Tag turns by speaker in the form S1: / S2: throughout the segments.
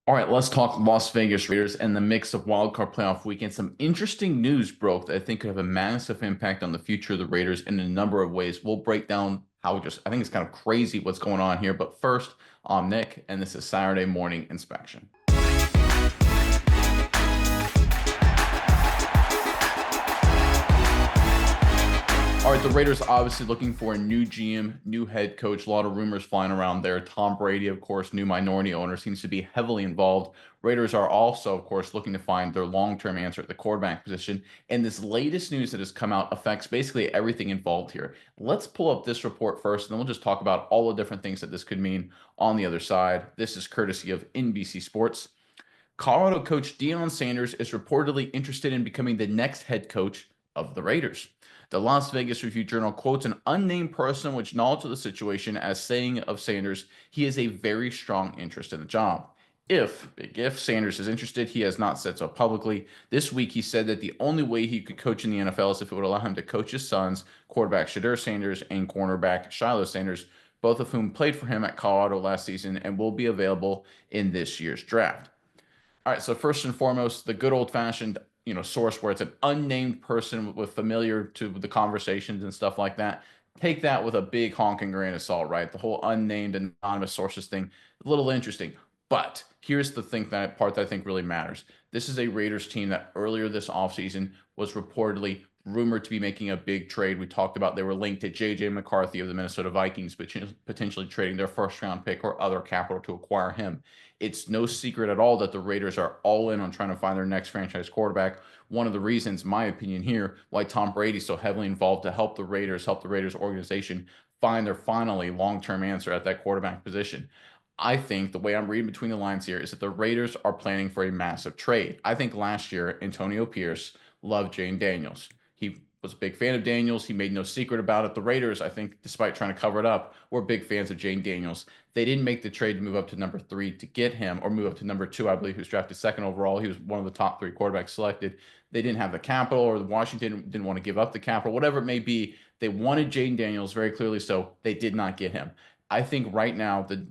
S1: All right, let's talk Las Vegas Raiders and the mix of wildcard playoff weekend. Some interesting news broke that I think could have a massive impact on the future of the Raiders in a number of ways. We'll break down how I think it's kind of crazy what's going on here. But first, I'm Nick, and this is Saturday Morning Inspection. All right, the Raiders obviously looking for a new GM, new head coach. A lot of rumors flying around there. Tom Brady, of course, new minority owner, seems to be heavily involved. Raiders are also, of course, looking to find their long-term answer at the quarterback position. And this latest news that has come out affects basically everything involved here. Let's pull up this report first, and then we'll just talk about all the different things that this could mean on the other side. This is courtesy of NBC Sports. Colorado coach Deion Sanders is reportedly interested in becoming the next head coach of the Raiders. The Las Vegas Review-Journal quotes an unnamed person with knowledge of the situation as saying of Sanders, he has a very strong interest in the job. If Sanders is interested, he has not said so publicly. This week, he said that the only way he could coach in the NFL is if it would allow him to coach his sons, quarterback Shedeur Sanders and cornerback Shiloh Sanders, both of whom played for him at Colorado last season and will be available in this year's draft. All right, so first and foremost, the good old fashioned, source where it's an unnamed person with familiar to the conversations and stuff like that. Take that with a big honking grain of salt, right? The whole unnamed anonymous sources thing, a little interesting. But here's the thing that part that I think really matters. This is a Raiders team that earlier this offseason was reportedly rumored to be making a big trade. We talked about they were linked to J.J. McCarthy of the Minnesota Vikings, potentially trading their first round pick or other capital to acquire him. It's no secret at all that the Raiders are all in on trying to find their next franchise quarterback. One of the reasons, my opinion here, why Tom Brady's so heavily involved to help the Raiders organization find their finally long-term answer at that quarterback position. I think the way I'm reading between the lines here is that the Raiders are planning for a massive trade. I think last year, Antonio Pierce loved Jane Daniels. He was a big fan of Daniels. He made no secret about it. The Raiders, I think, despite trying to cover it up, were big fans of Jane Daniels. They didn't make the trade to move up to number 3 to get him, or move up to number 2, I believe, he was drafted second overall. He was one of the top 3 quarterbacks selected. They didn't have the capital, or Washington didn't want to give up the capital, whatever it may be. They wanted Jane Daniels very clearly, so they did not get him. I think right now, the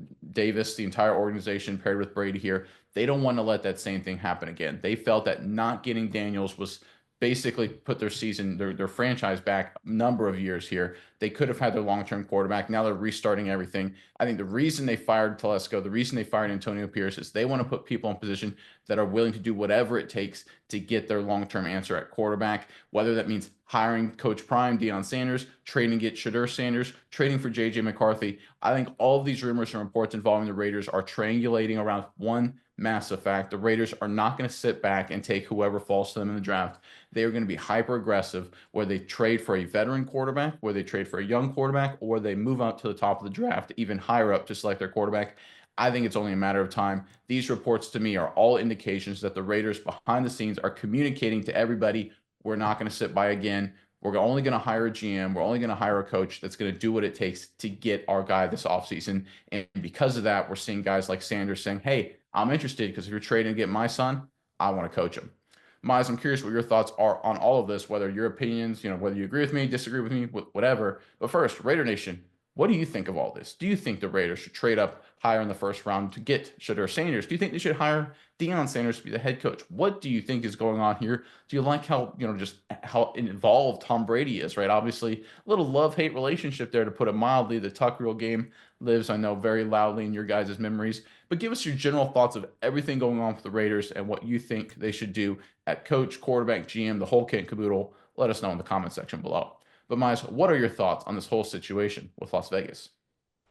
S1: entire organization paired with Brady here, they don't want to let that same thing happen again. They felt that not getting Daniels was basically put their season, their franchise back a number of years here. They could have had their long-term quarterback. Now they're restarting everything. I think the reason they fired Telesco, the reason they fired Antonio Pierce is they want to put people in position that are willing to do whatever it takes to get their long-term answer at quarterback, whether that means hiring Coach Prime, Deion Sanders, trading to get Shedeur Sanders, trading for J.J. McCarthy. I think all of these rumors and reports involving the Raiders are triangulating around one massive fact. The Raiders are not going to sit back and take whoever falls to them in the draft. They are going to be hyper aggressive, where they trade for a veteran quarterback, where they trade for a young quarterback, or they move out to the top of the draft, even higher up to select their quarterback. I think it's only a matter of time. These reports to me are all indications that the Raiders behind the scenes are communicating to everybody, we're not going to sit by again. We're only going to hire a GM. We're only going to hire a coach that's going to do what it takes to get our guy this offseason. And because of that, we're seeing guys like Sanders saying, hey, I'm interested because if you're trading to get my son, I want to coach him. Miles, I'm curious what your thoughts are on all of this, whether your opinions, whether you agree with me, disagree with me, whatever. But first, Raider Nation, what do you think of all this? Do you think the Raiders should trade up higher in the first round to get Shedeur Sanders? Do you think they should hire Deion Sanders to be the head coach? What do you think is going on here? Do you like how, just how involved Tom Brady is, right? Obviously, a little love-hate relationship there, to put it mildly. The Tuck Rule game lives, I know, very loudly in your guys' memories. But give us your general thoughts of everything going on with the Raiders and what you think they should do at coach, quarterback, GM, the whole kit and caboodle. Let us know in the comment section below. But Miles, what are your thoughts on this whole situation with Las Vegas?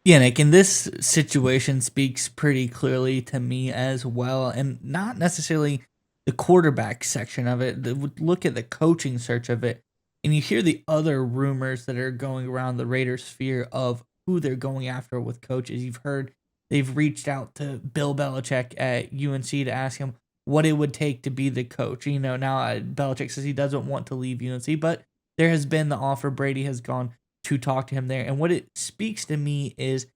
S2: Yeah, Nick, and this situation speaks pretty clearly to me as well, and not necessarily the quarterback section of it. Look at the coaching search of it, and you hear the other rumors that are going around the Raiders sphere of who they're going after with coaches. You've heard they've reached out to Bill Belichick at UNC to ask him what it would take to be the coach. Now Belichick says he doesn't want to leave UNC, but there has been the offer. Brady has gone to talk to him there. And what it speaks to me is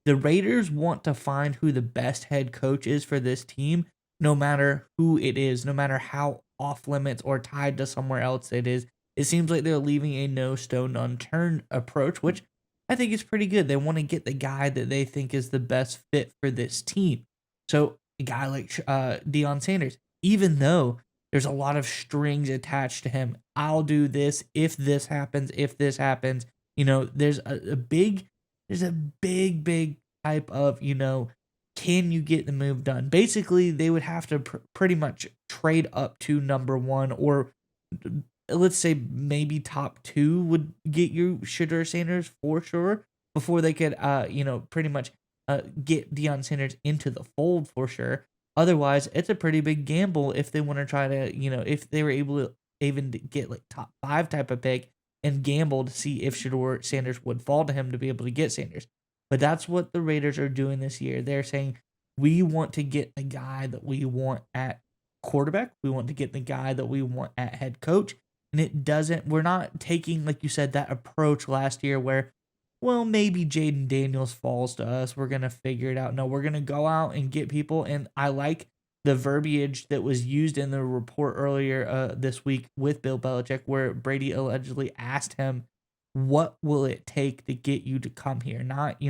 S2: the Raiders want to find who the best head coach is for this team, no matter who it is, no matter how off limits or tied to somewhere else it is. It seems like they're leaving a no stone unturned approach, which I think is pretty good. They want to get the guy that they think is the best fit for this team. So a guy like Deion Sanders, even though there's a lot of strings attached to him. I'll do this if this happens, if this happens. There's a big type of, can you get the move done? Basically, they would have to pretty much trade up to number one, or let's say maybe top two would get you Shedeur Sanders for sure before they could, pretty much get Deion Sanders into the fold for sure. Otherwise, it's a pretty big gamble if they want to try to, if they were able to even to get like top five type of pick and gamble to see if Shedeur Sanders would fall to him to be able to get Sanders. But that's what the Raiders are doing this year. They're saying, we want to get the guy that we want at quarterback. We want to get the guy that we want at head coach. And we're not taking, like you said, that approach last year where, well, maybe Jaden Daniels falls to us. We're going to figure it out. No, we're going to go out and get people. And I like the verbiage that was used in the report earlier this week with Bill Belichick, where Brady allegedly asked him, what will it take to get you to come here? Not,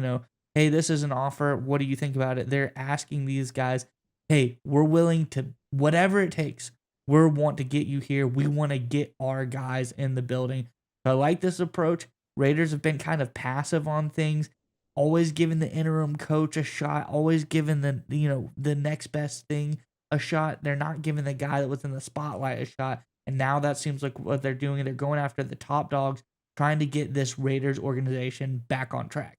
S2: hey, this is an offer. What do you think about it? They're asking these guys, hey, we're willing to, whatever it takes, we want to get you here. We want to get our guys in the building. So I like this approach. Raiders have been kind of passive on things, always giving the interim coach a shot, always giving the next best thing a shot. They're not giving the guy that was in the spotlight a shot. And now that seems like what they're doing. They're going after the top dogs, trying to get this Raiders organization back on track.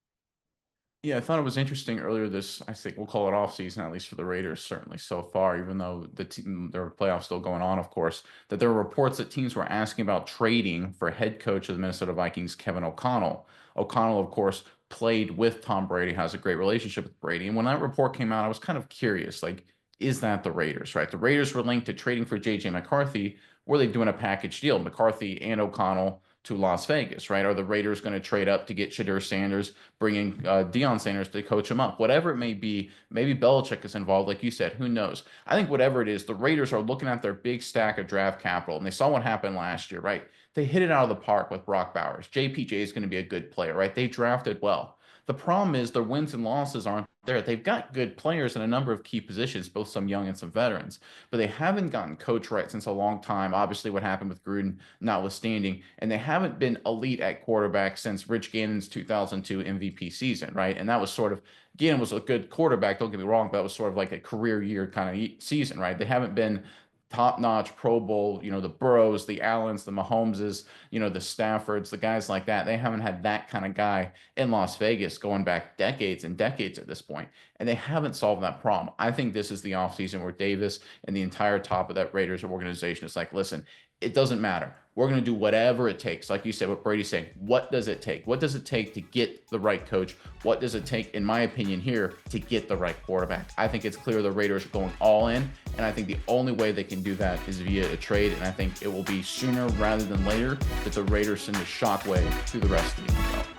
S1: Yeah, I thought it was interesting earlier this, I think we'll call it off season, at least for the Raiders, certainly so far, even though their playoffs still going on, of course, that there were reports that teams were asking about trading for head coach of the Minnesota Vikings, Kevin O'Connell. O'Connell, of course, played with Tom Brady, has a great relationship with Brady. And when that report came out, I was kind of curious, like, is that the Raiders, right? The Raiders were linked to trading for JJ McCarthy. Were they doing a package deal, McCarthy and O'Connell to Las Vegas, right? Are the Raiders going to trade up to get Shedeur Sanders, bringing Deion Sanders to coach him up? Whatever it may be, maybe Belichick is involved, like you said. Who knows? I think whatever it is, the Raiders are looking at their big stack of draft capital, and they saw what happened last year, right? They hit it out of the park with Brock Bowers. JPJ is going to be a good player, right? They drafted well. The problem is their wins and losses aren't there. They've got good players in a number of key positions, both some young and some veterans, but they haven't gotten coach right since a long time. Obviously, what happened with Gruden notwithstanding, and they haven't been elite at quarterback since Rich Gannon's 2002 MVP season, right? And that was sort of, Gannon was a good quarterback, don't get me wrong, but that was sort of like a career year kind of season, right? They haven't been top-notch Pro Bowl, the Burrows, the Allens, the Mahomeses, the Staffords, the guys like that. They haven't had that kind of guy in Las Vegas going back decades and decades at this point, and they haven't solved that problem. I think this is the offseason where Davis and the entire top of that Raiders organization is like, listen, it doesn't matter. We're going to do whatever it takes. Like you said, what Brady's saying, what does it take? What does it take to get the right coach? What does it take, in my opinion here, to get the right quarterback? I think it's clear the Raiders are going all in, and I think the only way they can do that is via a trade, and I think it will be sooner rather than later that the Raiders send a shockwave through the rest of the NFL.